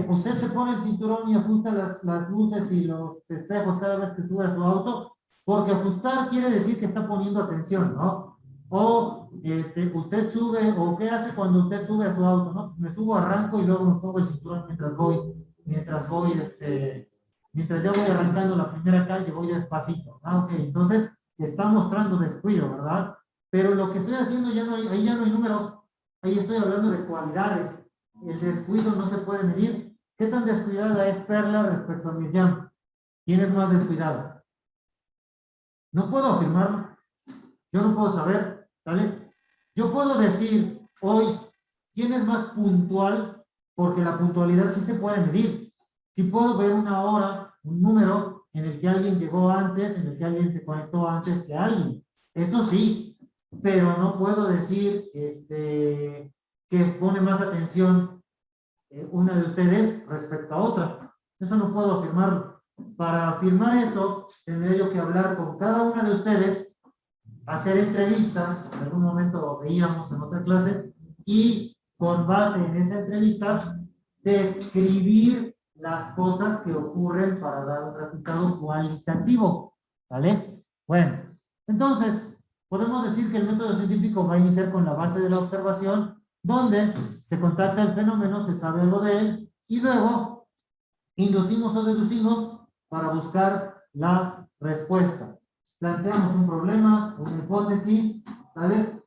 usted se pone el cinturón y ajusta las luces y los espejos cada vez que sube a su auto, porque ajustar quiere decir que está poniendo atención, ¿no? O usted sube, o qué hace cuando usted sube a su auto, ¿no? Me subo, arranco y luego me pongo el cinturón mientras ya voy arrancando la primera calle, voy despacito. Ah, ok, entonces está mostrando descuido, ¿verdad? Pero lo que estoy haciendo ahí ya no hay números, ahí estoy hablando de cualidades. El descuido no se puede medir. ¿Qué tan descuidada es Perla respecto a Miriam? ¿Quién es más descuidada? No puedo afirmarlo. Yo no puedo saber, ¿sale? Yo puedo decir hoy quién es más puntual, porque la puntualidad sí se puede medir. Sí puedo ver una hora, un número en el que alguien llegó antes, en el que alguien se conectó antes que alguien. Eso sí, pero no puedo decir que pone más atención una de ustedes respecto a otra. Eso no puedo afirmarlo. Para afirmar eso, tendré yo que hablar con cada una de ustedes, hacer entrevista, en algún momento lo veíamos en otra clase, y con base en esa entrevista, describir las cosas que ocurren para dar un resultado cualitativo, ¿vale? Bueno, entonces, podemos decir que el método científico va a iniciar con la base de la observación, donde se contacta el fenómeno, se sabe algo de él, y luego inducimos o deducimos para buscar la respuesta. Planteamos un problema, una hipótesis, ¿vale?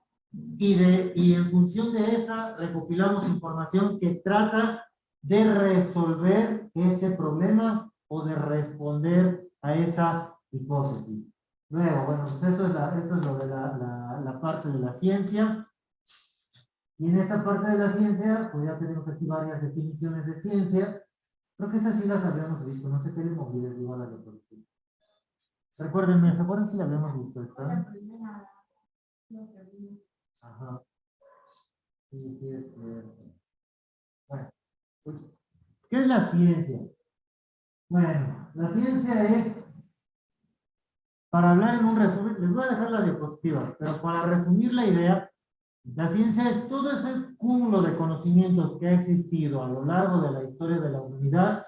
Y en función de esa recopilamos información que trata de resolver ese problema o de responder a esa hipótesis. Luego, bueno, esto es lo de la parte de la ciencia. Y en esta parte de la ciencia, pues ya tenemos aquí varias definiciones de ciencia. Creo que estas sí las habíamos visto, no sé qué le moví, igual a la oportunidad. Recuérdenme, ¿se acuerdan si la habíamos visto esta? Ajá. Sí, sí, es cierto. Bueno, pues, ¿qué es la ciencia? Bueno, la ciencia es, para hablar en un resumen, les voy a dejar la diapositiva, pero para resumir la idea, la ciencia es todo ese cúmulo de conocimientos que ha existido a lo largo de la historia de la humanidad,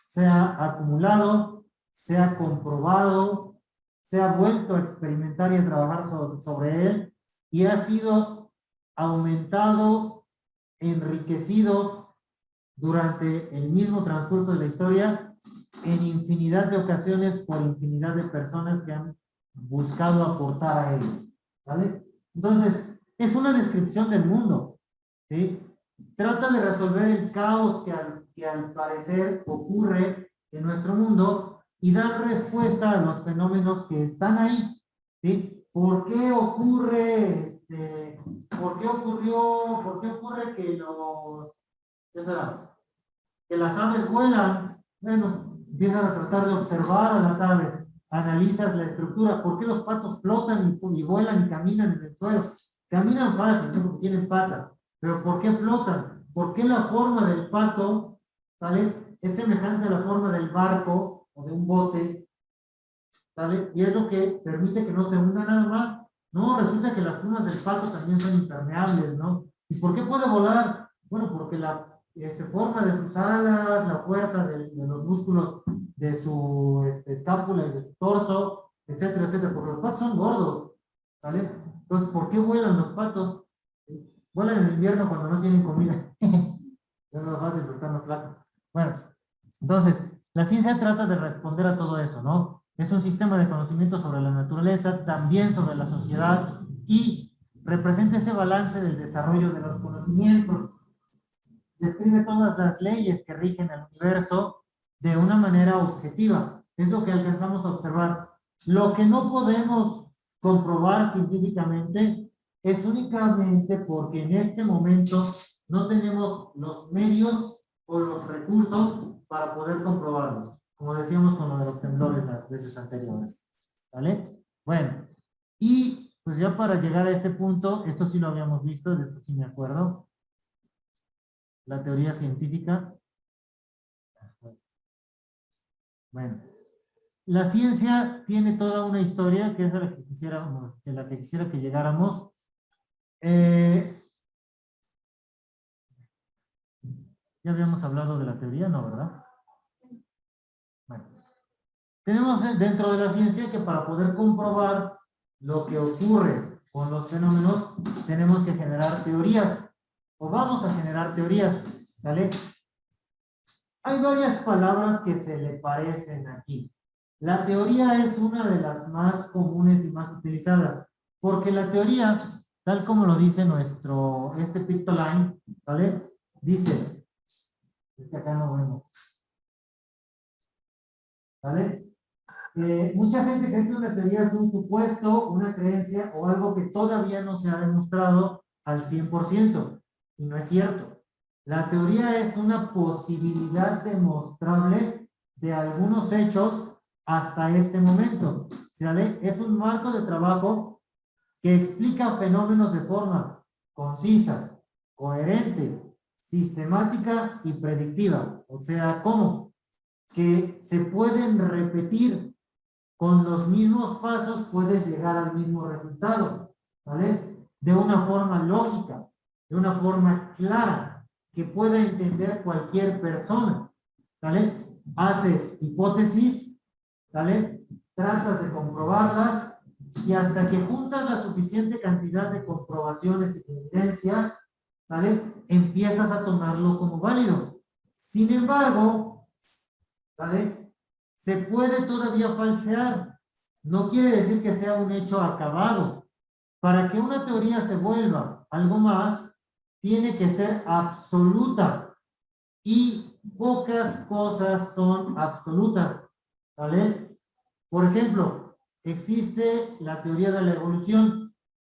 se ha acumulado, se ha comprobado, se ha vuelto a experimentar y a trabajar sobre él, y ha sido aumentado, enriquecido durante el mismo transcurso de la historia en infinidad de ocasiones por infinidad de personas que han buscado aportar a él, ¿vale? Entonces, es una descripción del mundo, ¿sí? Trata de resolver el caos que al parecer ocurre en nuestro mundo y dar respuesta a los fenómenos que están ahí, ¿sí? ¿Por qué ocurre, por qué ocurre que las aves vuelan? Bueno, empiezas a tratar de observar a las aves, analizas la estructura, ¿por qué los patos flotan y vuelan y caminan en el suelo? Caminan fácil, ¿no? Porque tienen patas, pero ¿por qué flotan? ¿Por qué la forma del pato, ¿sale? Es semejante a la forma del barco o de un bote, ¿sale? Y es lo que permite que no se hunda nada más. No, resulta que las plumas del pato también son impermeables, ¿no? ¿Y por qué puede volar? Bueno, porque la forma de sus alas, la fuerza de los músculos de su escápula y de su torso, etcétera, etcétera, porque los patos son gordos, ¿vale? Entonces, ¿por qué vuelan los patos? Vuelan en invierno cuando no tienen comida. Es más fácil, pero están más flacos. Bueno, entonces, la ciencia trata de responder a todo eso, ¿no? Es un sistema de conocimiento sobre la naturaleza, también sobre la sociedad, y representa ese balance del desarrollo de los conocimientos. Describe todas las leyes que rigen el universo de una manera objetiva. Es lo que alcanzamos a observar. Lo que no podemos comprobar científicamente es únicamente porque en este momento no tenemos los medios o los recursos para poder comprobarlo, como decíamos con lo de los temblores las veces anteriores. ¿Vale? Bueno, y pues ya para llegar a este punto, esto sí lo habíamos visto, de esto sí me acuerdo, la teoría científica. Bueno, la ciencia tiene toda una historia que es a la que quisiera que llegáramos. Ya habíamos hablado de la teoría, ¿no, verdad? Bueno. Tenemos dentro de la ciencia que para poder comprobar lo que ocurre con los fenómenos, tenemos que generar teorías, o vamos a generar teorías, ¿vale? Hay varias palabras que se le parecen aquí. La teoría es una de las más comunes y más utilizadas, porque la teoría, tal como lo dice este pictoline, ¿vale? Dice, es que acá no vemos, ¿vale? Mucha gente cree que una teoría es un supuesto, una creencia o algo que todavía no se ha demostrado al 100%, y no es cierto. La teoría es una posibilidad demostrable de algunos hechos hasta este momento. ¿Sale? Es un marco de trabajo que explica fenómenos de forma concisa, coherente, sistemática y predictiva. O sea, ¿cómo? Que se pueden repetir con los mismos pasos, puedes llegar al mismo resultado, ¿vale? De una forma lógica, de una forma clara, que pueda entender cualquier persona, ¿vale? Haces hipótesis, ¿vale? Tratas de comprobarlas y hasta que juntas la suficiente cantidad de comprobaciones y evidencia, ¿vale? Empiezas a tomarlo como válido. Sin embargo, ¿vale? Se puede todavía falsear. No quiere decir que sea un hecho acabado. Para que una teoría se vuelva algo más, tiene que ser absoluta. Y pocas cosas son absolutas. ¿Vale? Por ejemplo, existe la teoría de la evolución.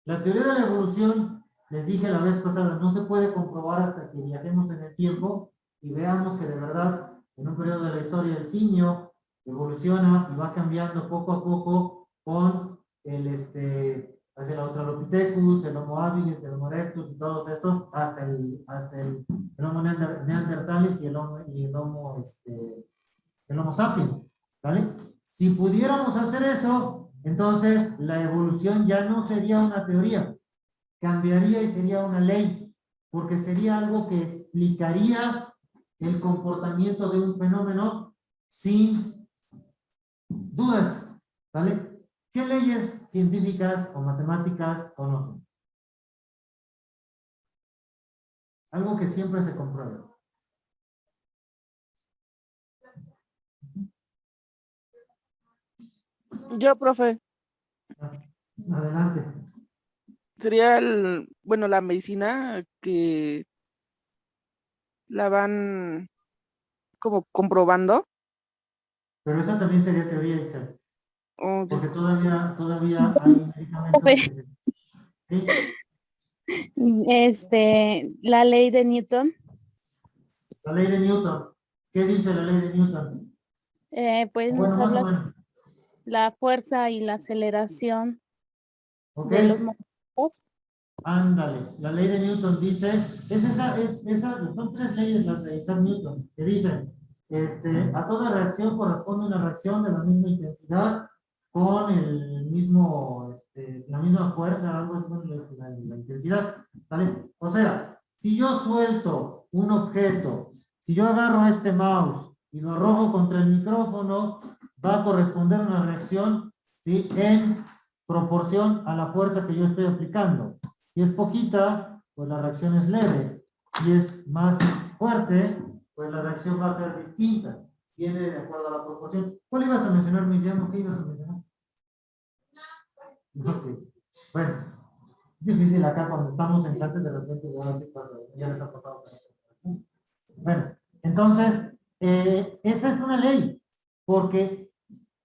La teoría de la evolución, les dije la vez pasada, no se puede comprobar hasta que viajemos en el tiempo y veamos que de verdad, en un periodo de la historia, el simio evoluciona y va cambiando poco a poco con hacia el Australopithecus, el Homo habilis, el Homo erectus y todos estos, hasta el Homo neanderthalis y el Homo sapiens, ¿vale? Si pudiéramos hacer eso, entonces la evolución ya no sería una teoría, cambiaría y sería una ley, porque sería algo que explicaría el comportamiento de un fenómeno sin dudas, ¿vale? ¿Qué leyes científicas o matemáticas conocen? Algo que siempre se comprueba. Yo, profe, Adelante. sería bueno, la medicina que la van como comprobando. Pero esa también sería teoría, Itzel, O porque todavía hay medicamentos Profe, que se... ¿Sí? la ley de Newton, La ley de Newton. ¿Qué dice la ley de Newton? pues Bueno, nos más o habla menos. la fuerza y la aceleración ¿Ok? de los movimientos. Ándale. La ley de Newton dice, son tres leyes las de Isaac Newton, que dicen, a toda reacción corresponde una reacción de la misma intensidad con la misma fuerza, algo así con la intensidad, ¿vale? O sea, si yo suelto un objeto, si yo agarro este mouse y lo arrojo contra el micrófono, va a corresponder una reacción, ¿sí? En proporción a la fuerza que yo estoy aplicando. Si es poquita, pues la reacción es leve. Si es más fuerte, pues la reacción va a ser distinta. Viene de acuerdo a la proporción. ¿Cuál ibas a mencionar, Miriam? ¿Qué ibas a mencionar? Okay. Bueno, difícil acá cuando estamos en clase de repente, ya les ha pasado. Bueno, entonces, esa es una ley, porque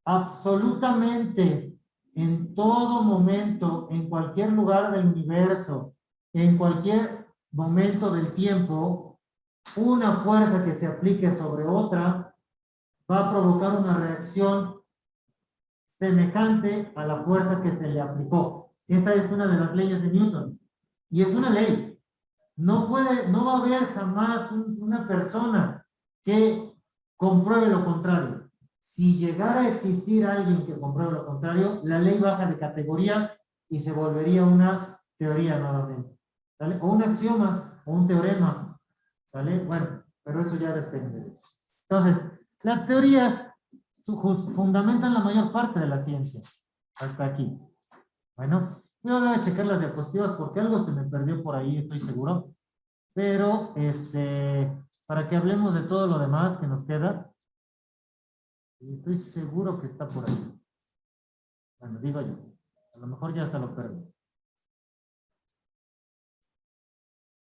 absolutamente en todo momento, en cualquier lugar del universo, en cualquier momento del tiempo, una fuerza que se aplique sobre otra va a provocar una reacción semejante a la fuerza que se le aplicó. Esa es una de las leyes de Newton. Y es una ley. No va a haber jamás una persona que compruebe lo contrario. Si llegara a existir alguien que compruebe lo contrario, la ley baja de categoría y se volvería una teoría nuevamente. ¿Sale? O un axioma, o un teorema. ¿Sale? Bueno, pero eso ya depende. Entonces, las teorías fundamentan la mayor parte de la ciencia. Hasta aquí. Bueno, voy a checar las diapositivas porque algo se me perdió por ahí, estoy seguro. Pero, para que hablemos de todo lo demás que nos queda, estoy seguro que está por ahí. Bueno, digo yo. A lo mejor ya hasta lo perdí.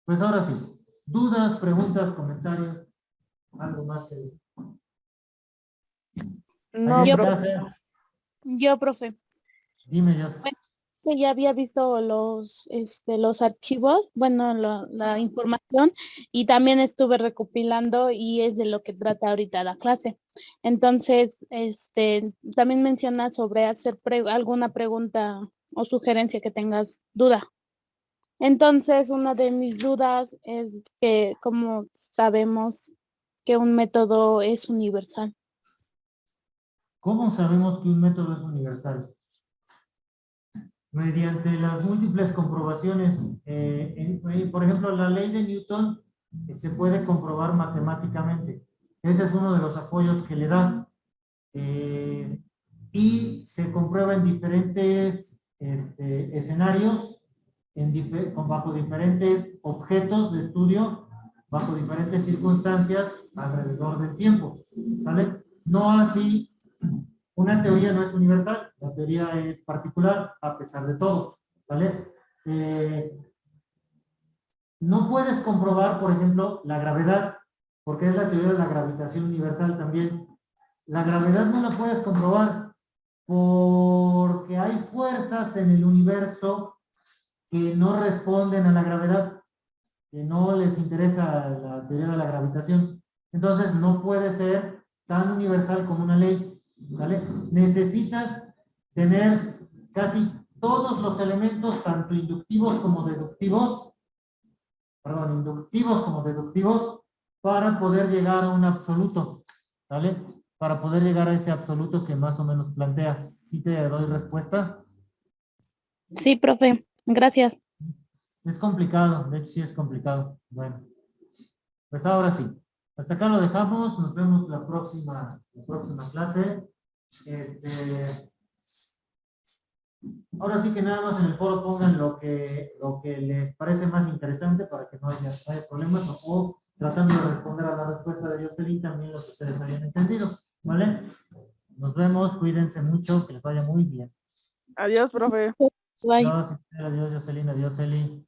Pues ahora sí. ¿Dudas, preguntas, comentarios? ¿Algo más que decir? No, ¿Alguien profe. hace? Yo, profe, Dime yo. que ya había visto los archivos, bueno, la información, y también estuve recopilando y es de lo que trata ahorita la clase. Entonces, también menciona sobre hacer alguna pregunta o sugerencia que tengas duda. Entonces, una de mis dudas es que, ¿cómo sabemos que un método es universal? ¿Cómo sabemos que un método es universal? Mediante las múltiples comprobaciones. Por ejemplo, la ley de Newton se puede comprobar matemáticamente. Ese es uno de los apoyos que le da. Y se comprueba en diferentes escenarios, bajo diferentes objetos de estudio, bajo diferentes circunstancias alrededor del tiempo. ¿Sale? No así. Una teoría no es universal, la teoría es particular a pesar de todo, ¿vale? No puedes comprobar, por ejemplo, la gravedad, porque es la teoría de la gravitación universal también. La gravedad no la puedes comprobar porque hay fuerzas en el universo que no responden a la gravedad, que no les interesa la teoría de la gravitación. Entonces no puede ser tan universal como una ley. ¿Vale? Necesitas tener casi todos los elementos, tanto inductivos como deductivos, para poder llegar a un absoluto, ¿vale? Para poder llegar a ese absoluto que más o menos planteas. ¿Sí te doy respuesta? Sí, profe, gracias. Es complicado, de hecho sí es complicado. Bueno, pues ahora sí. Hasta acá lo dejamos, nos vemos la próxima clase. Ahora sí que nada más en el foro pongan lo que les parece más interesante para que no haya problemas, o tratando de responder a la respuesta de Jocelyn también lo que ustedes habían entendido, ¿vale? Nos vemos, cuídense mucho, que les vaya muy bien. Adiós, profe. Bye. Adiós, Jocelyn, adiós, Eli.